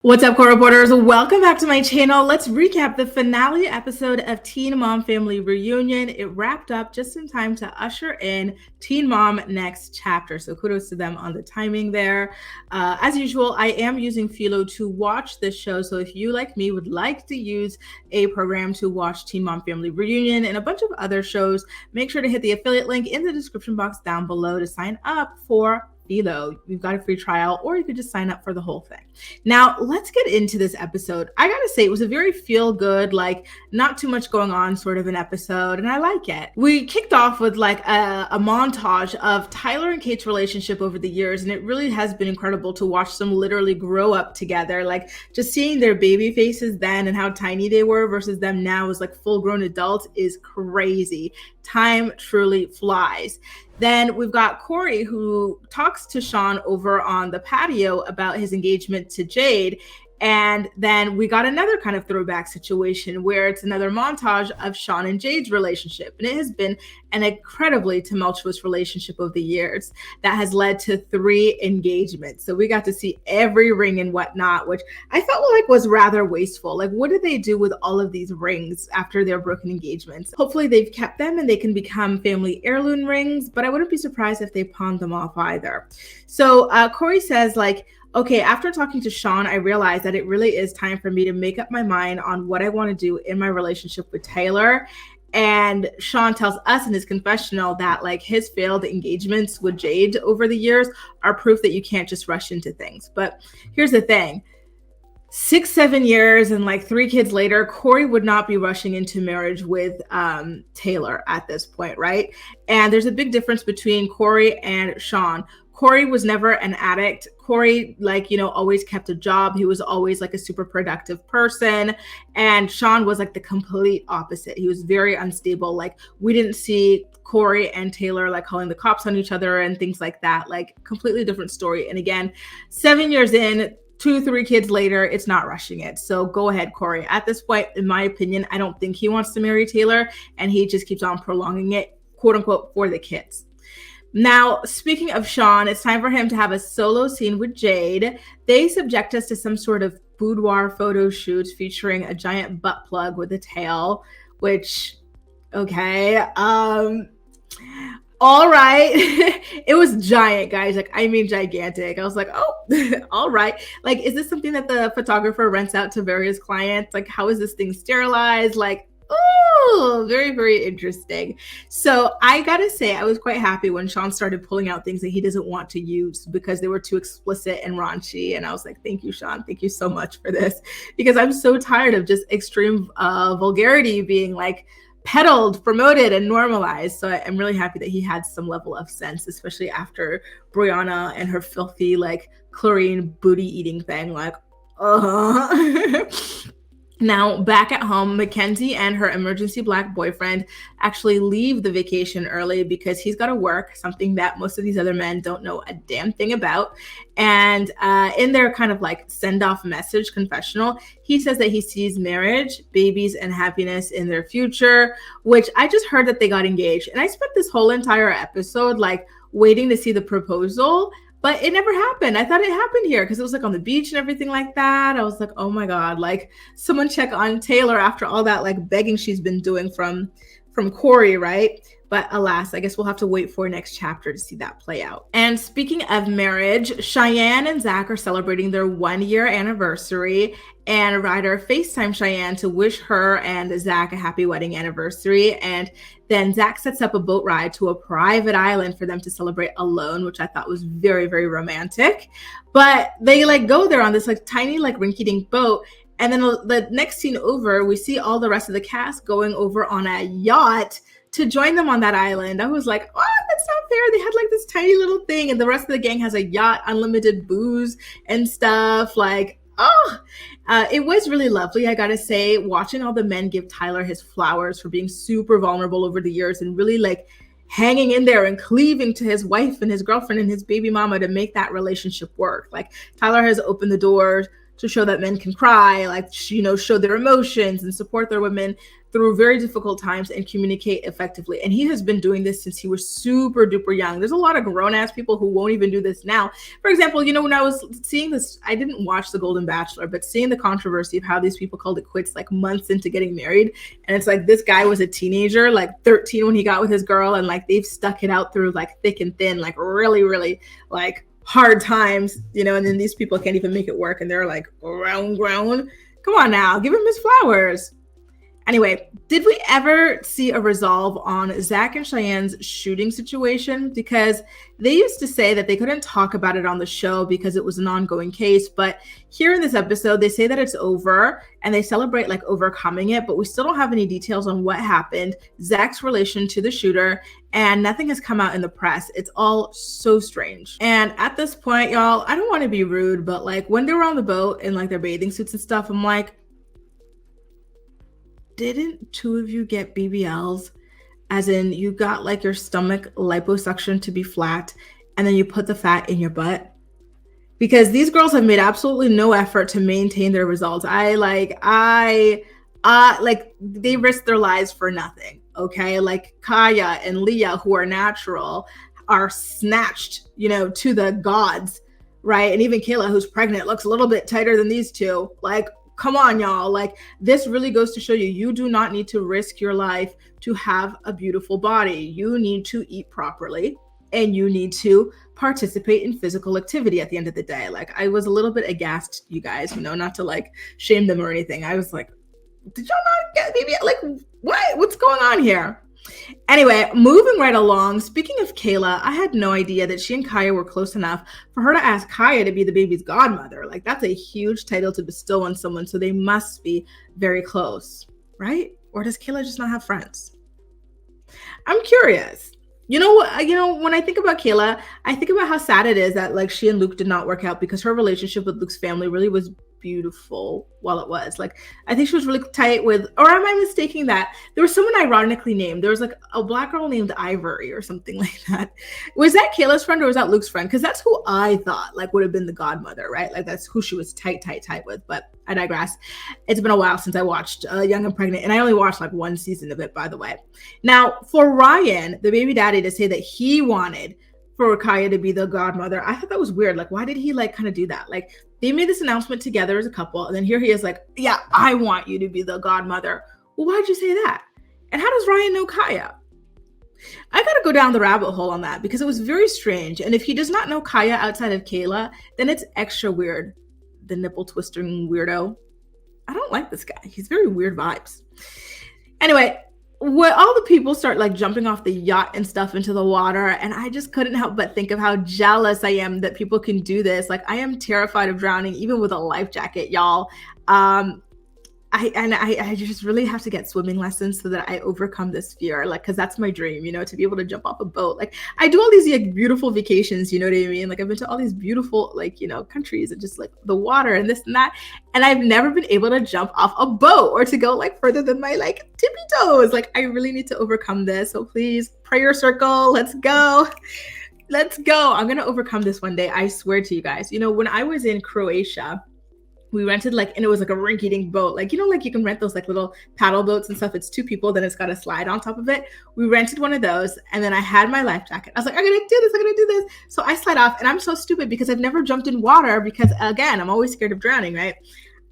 What's up, Cory Reporters? Welcome back to my channel. Let's recap the finale episode of Teen Mom Family Reunion. It wrapped up just in time to usher in Teen Mom next chapter. So kudos to them on the timing there. As usual, I am using Philo to watch this show. So if you, like me, would like to use a program to watch Teen Mom Family Reunion and a bunch of other shows, make sure to hit the affiliate link in the description box down below to sign up for Philo. You've got a free trial, or you could just sign up for the whole thing. Now, let's get into this episode. I gotta say, it was a very feel-good, like, not too much going on sort of an episode, and I like it. We kicked off with like a montage of Tyler and Kate's relationship over the years, and it really has been incredible to watch them literally grow up together. Like, just seeing their baby faces then and how tiny they were versus them now as like full-grown adults is crazy. Time truly flies. Then we've got Cory, who talks to Sean over on the patio about his engagement to Jade. And then we got another kind of throwback situation where it's another montage of Sean and Jade's relationship. And it has been an incredibly tumultuous relationship over the years that has led to 3 engagements. So we got to see every ring and whatnot, which I felt like was rather wasteful. Like, what did they do with all of these rings after their broken engagements? Hopefully they've kept them and they can become family heirloom rings, but I wouldn't be surprised if they pawned them off either. So Cory says, like, okay, after talking to Sean, I realized that it really is time for me to make up my mind on what I want to do in my relationship with Taylor. And Sean tells us in his confessional that like his failed engagements with Jade over the years are proof that you can't just rush into things. But here's the thing. 6-7 years and like 3 kids later, Cory would not be rushing into marriage with Taylor at this point, right? And there's a big difference between Cory and Sean. Cory was never an addict. Cory, like, you know, always kept a job. He was always like a super productive person. And Sean was like the complete opposite. He was very unstable. Like, we didn't see Cory and Taylor like calling the cops on each other and things like that. Like, completely different story. And again, 7 years in, 2-3 kids later, it's not rushing it. So go ahead, Cory. At this point, in my opinion, I don't think he wants to marry Taylor, and he just keeps on prolonging it, quote unquote, for the kids. Now, speaking of Sean, it's time for him to have a solo scene with Jade. They subject us to some sort of boudoir photo shoot featuring a giant butt plug with a tail, which, okay, all right. It was giant, guys. Like, I mean, gigantic. I was like, oh, all right. Like, is this something that the photographer rents out to various clients? Like, how is this thing sterilized? Like, oh, very, very interesting. So I gotta say, I was quite happy when Sean started pulling out things that he doesn't want to use because they were too explicit and raunchy. And I was like, thank you, Sean. Thank you so much for this, because I'm so tired of just extreme vulgarity being like peddled, promoted, and normalized. So I'm really happy that he had some level of sense, especially after Brianna and her filthy, like, chlorine booty eating thing. Like, Now, back at home, Mackenzie and her emergency Black boyfriend actually leave the vacation early because he's got to work, something that most of these other men don't know a damn thing about. And in their kind of like send-off message confessional, he says that he sees marriage, babies, and happiness in their future, which I just heard that they got engaged. And I spent this whole entire episode like waiting to see the proposal, but it never happened. I thought it happened here because it was like on the beach and everything like that. I was like, oh my God, like, someone check on Taylor after all that like begging she's been doing from Cory, right? But alas, I guess we'll have to wait for next chapter to see that play out. And speaking of marriage, Cheyenne and Zach are celebrating their 1-year anniversary, and Ryder FaceTime Cheyenne to wish her and Zach a happy wedding anniversary. And then Zach sets up a boat ride to a private island for them to celebrate alone, which I thought was very, very romantic. But they like go there on this like tiny like rinky-dink boat. And then the next scene over, we see all the rest of the cast going over on a yacht to join them on that island. I was like, oh, that's not fair. They had like this tiny little thing and the rest of the gang has a yacht, unlimited booze and stuff. Like, it was really lovely. I gotta say, watching all the men give Tyler his flowers for being super vulnerable over the years and really like hanging in there and cleaving to his wife and his girlfriend and his baby mama to make that relationship work. Like, Tyler has opened the door to show that men can cry, like, show their emotions and support their women through very difficult times and communicate effectively. And he has been doing this since he was super duper young. There's a lot of grown ass people who won't even do this now. For example, when I was seeing this, I didn't watch The Golden Bachelor, but seeing the controversy of how these people called it quits like months into getting married. And it's like, this guy was a teenager, like 13 when he got with his girl, and like they've stuck it out through like thick and thin, like really, really like hard times, and then these people can't even make it work, and they're like grown. Come on now, give him his flowers. Anyway, did we ever see a resolve on Zach and Cheyenne's shooting situation? Because they used to say that they couldn't talk about it on the show because it was an ongoing case. But here in this episode, they say that it's over and they celebrate like overcoming it. But we still don't have any details on what happened, Zach's relation to the shooter, and nothing has come out in the press. It's all so strange. And at this point, y'all, I don't want to be rude, but like when they were on the boat in like their bathing suits and stuff, I'm like, didn't two of you get BBLs? As in you got like your stomach liposuction to be flat and then you put the fat in your butt? Because these girls have made absolutely no effort to maintain their results. Like they risked their lives for nothing. Okay. Like Kaya and Leah, who are natural, are snatched, to the gods. Right. And even Kayla, who's pregnant, looks a little bit tighter than these two. Like, come on, y'all. Like, this really goes to show you do not need to risk your life to have a beautiful body. You need to eat properly and you need to participate in physical activity at the end of the day. Like, I was a little bit aghast, you guys, not to like shame them or anything. I was like, did y'all not get maybe like what's going on here? Anyway, moving right along, speaking of Kayla, I had no idea that she and Kaya were close enough for her to ask Kaya to be the baby's godmother. Like, that's a huge title to bestow on someone, so they must be very close, right? Or does Kayla just not have friends? I'm curious. When I think about Kayla, I think about how sad it is that like she and Luke did not work out, because her relationship with Luke's family really was beautiful while it was. Like, I think she was really tight with, or am I mistaking that? There was someone ironically named. There was like a black girl named Ivory or something like that. Was that Kayla's friend or was that Luke's friend? Because that's who I thought like would have been the godmother, right? Like that's who she was tight with. But I digress. It's been a while since I watched Young and Pregnant, and I only watched like one season of it, by the way. Now, for Ryan, the baby daddy, to say that he wanted for Kaya to be the godmother, I thought that was weird. Like, why did he like kind of do that? Like, they made this announcement together as a couple, and then here he is like, yeah, I want you to be the godmother. Well, why'd you say that? And how does Ryan know Kaya? I got to go down the rabbit hole on that because it was very strange. And if he does not know Kaya outside of Kayla, then it's extra weird. The nipple twisting weirdo. I don't like this guy. He's very weird vibes. Anyway, when all the people start like jumping off the yacht and stuff into the water, and I just couldn't help but think of how jealous I am that people can do this. Like, I am terrified of drowning, even with a life jacket, y'all. I just really have to get swimming lessons so that I overcome this fear, like, because that's my dream, to be able to jump off a boat. Like, I do all these like beautiful vacations, you know what I mean? Like, I've been to all these beautiful like, countries and just like the water and this and that, and I've never been able to jump off a boat or to go like further than my like tippy toes. Like, I really need to overcome this. So please, prayer circle, let's go. I'm gonna overcome this one day, I swear to you guys. When I was in Croatia, we rented and it was like a rinky-dink boat. Like, like you can rent those like little paddle boats and stuff. It's two people, then it's got a slide on top of it. We rented one of those, and then I had my life jacket. I was like, I'm gonna do this. So I slide off, and I'm so stupid because I've never jumped in water because, again, I'm always scared of drowning, right?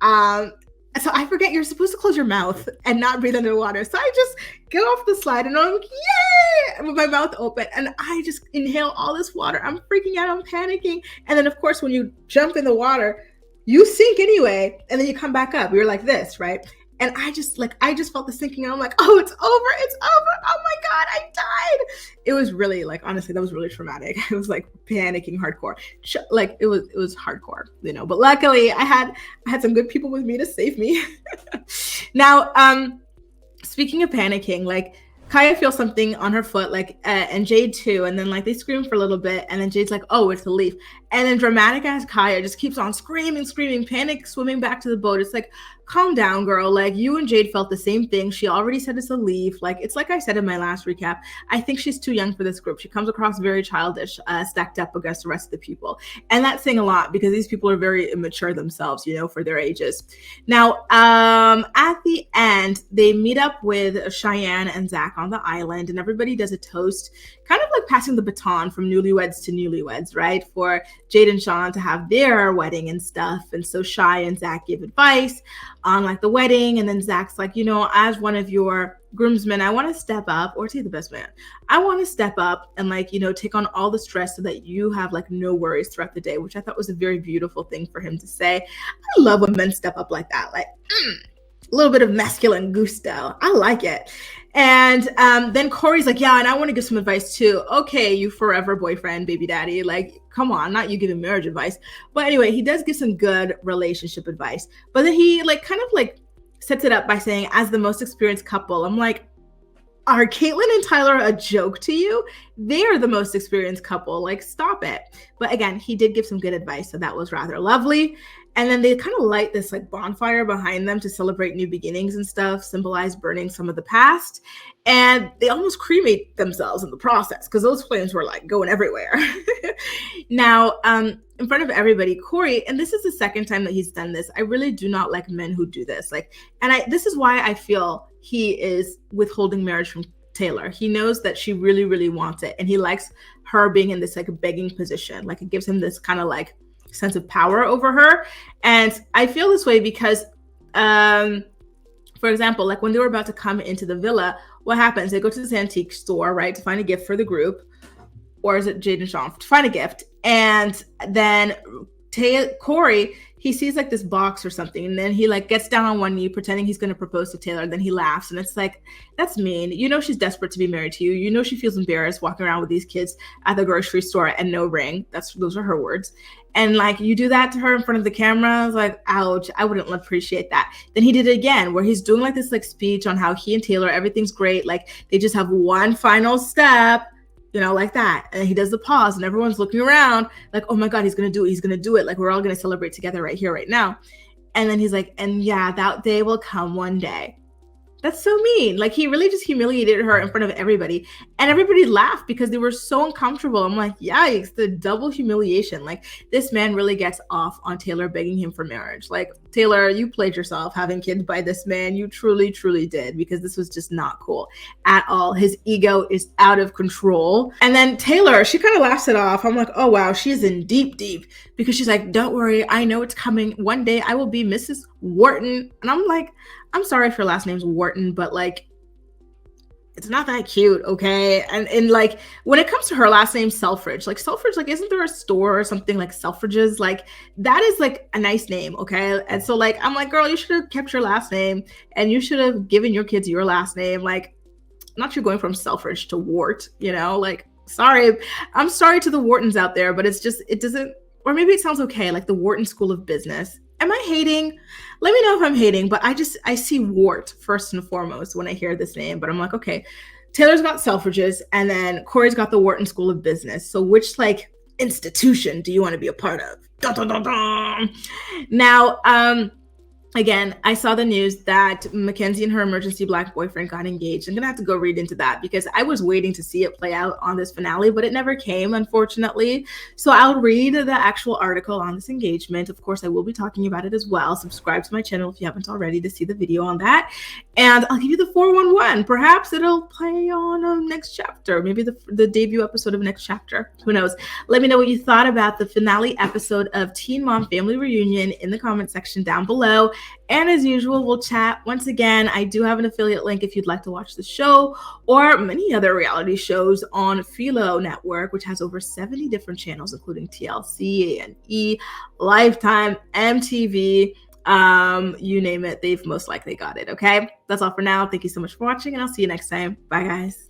So I forget you're supposed to close your mouth and not breathe under the water. So I just get off the slide and I'm like, yay, with my mouth open. And I just inhale all this water. I'm freaking out. I'm panicking. And then, of course, when you jump in the water, you sink anyway, and then you come back up. You're like this, right? And I just felt the sinking, and I'm like, oh, it's over. Oh my God, I died. It was really honestly, that was really traumatic. It was like panicking hardcore. Like it was hardcore, but luckily I had some good people with me to save me. Now, speaking of panicking, like, Kaya feels something on her foot, and Jade too. And then they scream for a little bit, and then Jade's like, oh, it's a leaf. And then dramatic ass Kaya just keeps on screaming, panic, swimming back to the boat. It's like, calm down, girl. Like, you and Jade felt the same thing. She already said it's a leaf. Like, it's like I said in my last recap, I think she's too young for this group. She comes across very childish, stacked up against the rest of the people. And that's saying a lot because these people are very immature themselves, you know, for their ages. Now, at the end, they meet up with Cheyenne and Zach on the island, and everybody does a toast, kind of like passing the baton from newlyweds to newlyweds, right? For Jade and Sean to have their wedding and stuff. And so Shy and Zach give advice on like the wedding, and then Zach's like, you know, as one of your groomsmen, I want to step up, or to the best man, I want to step up and like, you know, take on all the stress so that you have like no worries throughout the day, which I thought was a very beautiful thing for him to say. I love when men step up like that, like a little bit of masculine gusto. I like it. And then Cory's like, yeah, and I want to give some advice too. Okay, you forever boyfriend, baby daddy, like, come on, not you giving marriage advice. But anyway, he does give some good relationship advice. But then he like kind of like sets it up by saying, as the most experienced couple, I'm like, are Caitlyn and Tyler a joke to you? They are the most experienced couple. Like, stop it. But again, he did give some good advice, so that was rather lovely. And then they kind of light this like bonfire behind them to celebrate new beginnings and stuff, symbolize burning some of the past. And they almost cremate themselves in the process because those flames were like going everywhere. Now, in front of everybody, Cory, and this is the second time that he's done this. I really do not like men who do this. Like, and this is why I feel he is withholding marriage from Taylor. He knows that she really, really wants it. And he likes her being in this like begging position. Like, it gives him this kind of like sense of power over her. And I feel this way because, for example, like when they were about to come into the villa, what happens? They go to this antique store, right, to find a gift for the group. Or is it Jade and Sean? To find a gift. And then Cory, he sees like this box or something, and then he like gets down on one knee pretending he's going to propose to Taylor. Then he laughs, and it's like, that's mean. You know she's desperate to be married to you. You know she feels embarrassed walking around with these kids at the grocery store and no ring. Those are her words. And like, you do that to her in front of the camera. I was like, ouch, I wouldn't appreciate that. Then he did it again, where he's doing like this like speech on how he and Taylor, everything's great. Like, they just have one final step, you know, like that. And he does the pause and everyone's looking around like, oh my God, he's going to do it. He's going to do it. Like, we're all going to celebrate together right here, right now. And then he's like, and yeah, that day will come one day. That's so mean. Like, he really just humiliated her in front of everybody. And everybody laughed because they were so uncomfortable. I'm like, yikes, the double humiliation. Like, this man really gets off on Taylor begging him for marriage. Like, Taylor, you played yourself having kids by this man. You truly, truly did, because this was just not cool at all. His ego is out of control. And then Taylor, she kind of laughs it off. I'm like, oh, wow, she's in deep, because she's like, don't worry. I know it's coming. One day I will be Mrs. Wharton. And I'm like, I'm sorry if your last name's Wharton, but like, it's not that cute, okay? And like, when it comes to her last name, Selfridge, like, isn't there a store or something like Selfridge's? Like, that is like a nice name, okay? And so like, I'm like, girl, you should have kept your last name, and you should have given your kids your last name. Like, not you going from Selfridge to Wart, you know? Like, sorry. I'm sorry to the Whartons out there, but it's just, it doesn't, or maybe it sounds okay, like the Wharton School of Business. Am I hating? Let me know if I'm hating, but I see Wart first and foremost when I hear this name, but I'm like, okay, Taylor's got Selfridge's, and then Cory's got the Wharton School of Business. So which like institution do you want to be a part of? Dun, dun, dun, dun. Now, again, I saw the news that Mackenzie and her emergency Black boyfriend got engaged. I'm going to have to go read into that because I was waiting to see it play out on this finale, but it never came, unfortunately. So I'll read the actual article on this engagement. Of course, I will be talking about it as well. Subscribe to my channel if you haven't already to see the video on that. And I'll give you the 411. Perhaps it'll play on next chapter, maybe the debut episode of next chapter. Who knows? Let me know what you thought about the finale episode of Teen Mom Family Reunion in the comment section down below. And as usual, we'll chat. Once again, I do have an affiliate link if you'd like to watch the show or many other reality shows on Philo Network, which has over 70 different channels, including TLC, A&E, Lifetime, MTV, you name it, they've most likely got it. Okay, that's all for now. Thank you so much for watching, and I'll see you next time. Bye, guys.